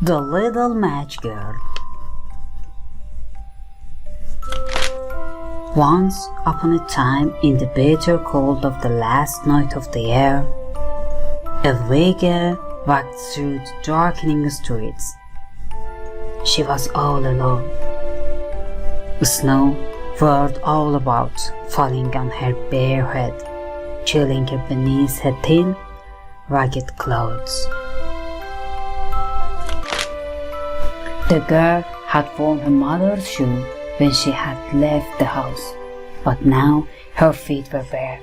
The Little Match Girl. Once upon a time, in the bitter cold of the last night of the year, a wee girl walked through the darkening streets. She was all alone. Snow whirled all about, falling on her bare head, chilling her beneath her thin, ragged clothes. The girl had worn her mother's shoe when she had left the house, but now her feet were bare.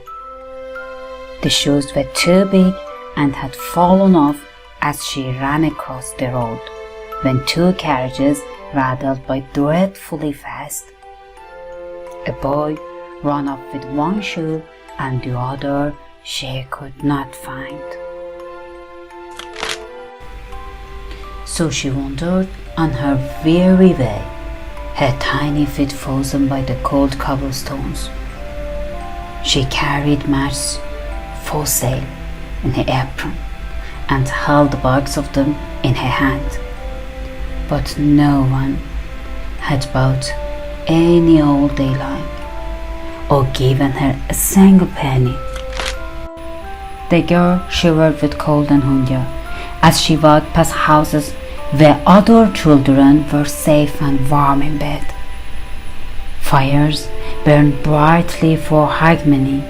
The shoes were too big and had fallen off as she ran across the road, when two carriages rattled by dreadfully fast. A boy ran up with one shoe and the other she could not find. So she wandered on her weary way, her tiny feet frozen by the cold cobblestones. She carried matches for sale in her apron and held the box of them in her hand, but no one had bought any all day long or given her a single penny. The girl shivered with cold and hunger as she walked past houses where other children were safe and warm in bed. Fires burned brightly for harmony,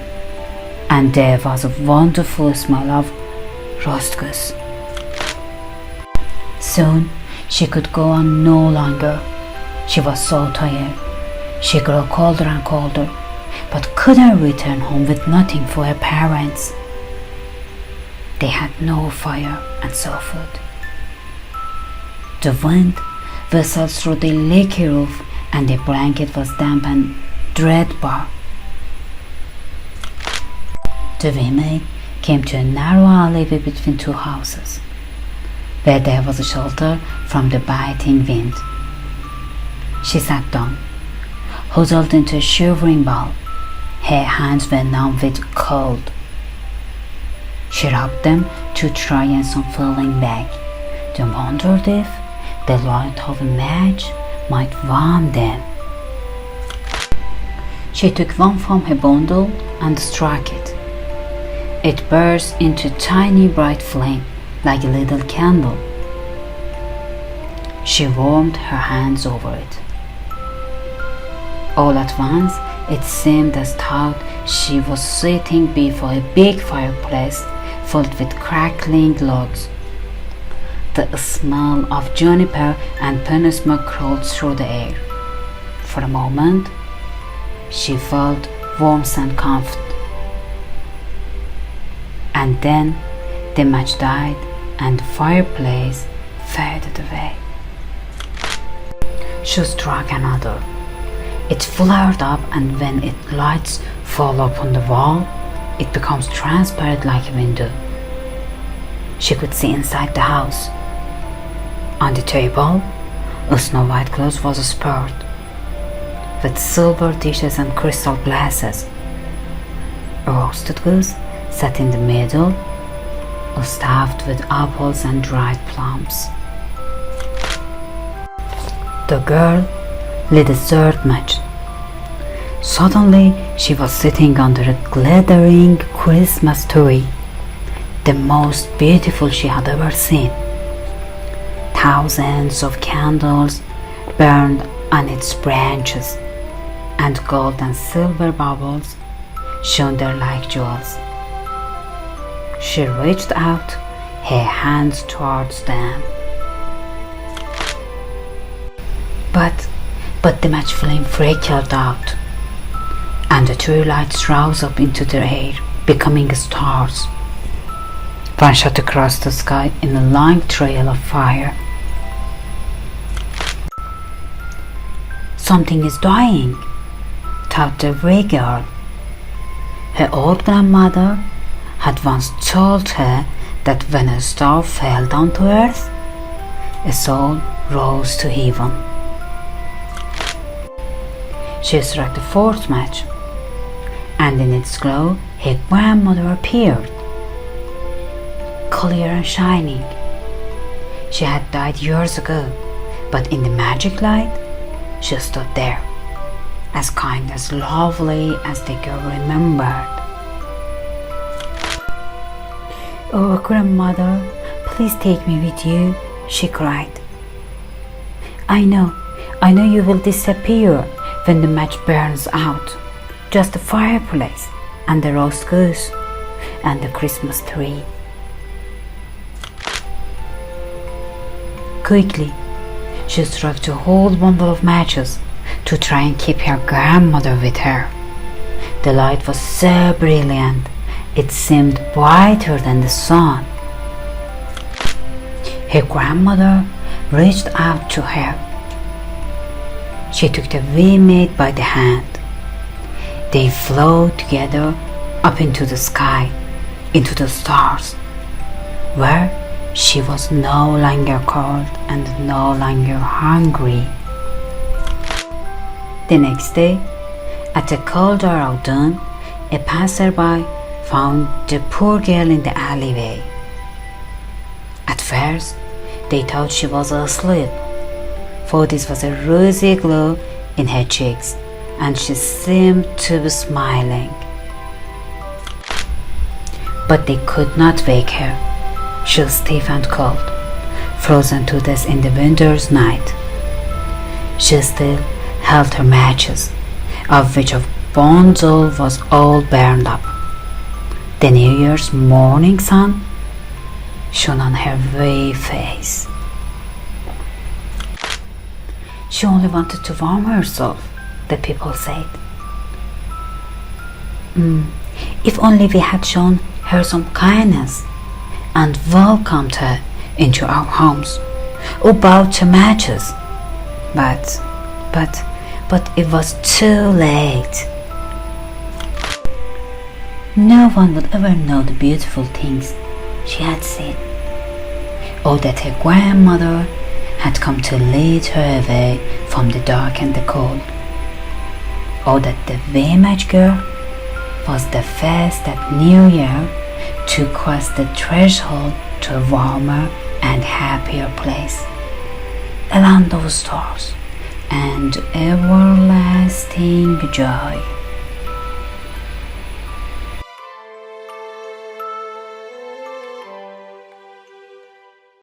and there was a wonderful smell of roast goose. Soon she could go on no longer. She was so tired. She grew colder and colder, but couldn't return home with nothing for her parents. They had no fire and so food. The wind whistled through the leaky roof and the blanket was damp and dreadful. The women came to a narrow alleyway between two houses, where there was a shelter from the biting wind. She sat down, huddled into a shivering ball. Her hands were numb with cold. She rubbed them to try and some feeling back, then wondered if the light of a match might warm them. She took one from her bundle and struck it. It burst into a tiny bright flame like a little candle. She warmed her hands over it. All at once, it seemed as though she was sitting before a big fireplace filled with crackling logs. The smell of juniper and pine smoke crawled through the air. For a moment, she felt warmth and comfort. And then the match died and the fireplace faded away. She struck another. It flared up, and when its lights fall upon the wall, it becomes transparent like a window. She could see inside the house. On the table, a snow-white cloth was spread, with silver dishes and crystal glasses. A roasted goose sat in the middle, stuffed with apples and dried plums. The girl lit a third match. Suddenly, she was sitting under a glittering Christmas tree, the most beautiful she had ever seen. Thousands of candles burned on its branches, and gold and silver bubbles shone there like jewels. She reached out her hands towards them. But the match flame flickered out, and the tree lights rose up into the air, becoming stars. One shot across the sky in a long trail of fire. Something is dying, thought the wee girl. Her old grandmother had once told her that when a star fell down to earth, a soul rose to heaven. She struck the fourth match, and in its glow her grandmother appeared, clear and shining. She had died years ago, but in the magic light, she stood there, as kind, as lovely as the girl remembered. "Oh, grandmother, please take me with you," she cried. I know you will disappear when the match burns out. Just the fireplace and the roast goose and the Christmas tree." Quickly, she struck a whole bundle of matches to try and keep her grandmother with her. The light was so brilliant, it seemed brighter than the sun. Her grandmother reached out to her. She took the wee maid by the hand. They flew together up into the sky, into the stars, where she was no longer cold and no longer hungry. The next day, at the cold hour of dawn, a passerby found the poor girl in the alleyway. At first, they thought she was asleep, for this was a rosy glow in her cheeks, and she seemed to be smiling. But they could not wake her. She was stiff and cold, frozen to death in the winter's night. She still held her matches, of which a bundle was all burned up. The New Year's morning sun shone on her wee face. She only wanted to warm herself, the people said. If only we had shown her some kindness and welcomed her into our homes, or bought her matches. But it was too late. No one would ever know the beautiful things she had seen, or that her grandmother had come to lead her away from the dark and the cold, or that the wee-match girl was the first that New Year to cross the threshold to a warmer and happier place, a land of stars and everlasting joy.